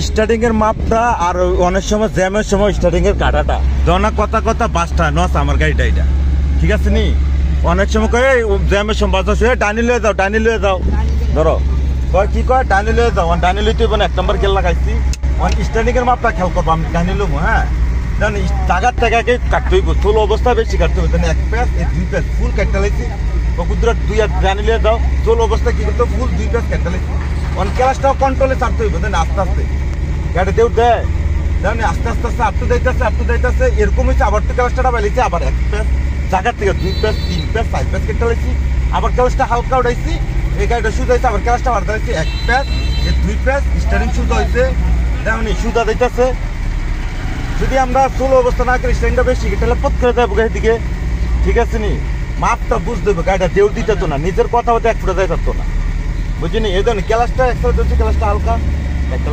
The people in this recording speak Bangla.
স্টার্টিং এর মাপটা আর অনেক সময় জ্যামের সময় স্টার্টিং এর কাটাটা জনা কথা কথা বাসটা নস আমার গাড়িটা এটা ঠিক আছে নি অনেক সময় কয়ে জ্যামের সময় বাস ডানি লয়ে যাও ধরো কয় কি কয় ডানি লয়ে যাও ডানি লইতে মানে 1 নম্বর গেল লাগাইছি স্টার্টিং এর মাপটা খেয়াল করবো আমি ডানি লম হ্যাঁ জানি টাকার টাকাকে কাটতে হইব চুল অবস্থা বেশি কাটতে হবে এক প্যাস এই 2 প্যাস ফুল কাটতে লাগছি বকুদ্রা 2 আর ডানি লয়ে যাও চুল অবস্থা কি করতে ফুল 2 প্যাস কাটতে লাগছি ক্লাসটাও কন্ট্রোলে ছাড়তে হইব আস্তে আস্তে গাড়ি দেউ দেয় জানি আস্তে আস্তে আপটু যাইতেছে এরকম হচ্ছে আবার তো ক্লাসটা বেলিয়েছি আবার 1 প্যাস জায়গার থেকে 2 প্যাস 3 প্যাস 4 প্যাস কেটে লাগছি আবার ক্লাসটা হালকা উঠাইছি এই গাড়িটা সুদ হয়েছে আবার ক্লাসটা বার দিয়েছি 1 প্যাস এই 2 প্যাস স্টারিং সুদ হয়েছে তেমনি সুদা দিতেছে যদি আমরা চলো অবস্থা না করি স্টারিংটা বেশি তাহলে পথ করে যাবো গাড়ির দিকে ঠিক আছে নি মাপটা বুঝতে হবে গাড়িটা দেউ দিতে তো না নিজের কথা হতে 1 ফুটা যাই থাকতো না বুঝিনি এই জন্য ক্লাসটা একটা হচ্ছে ক্লাসটা হালকা একটা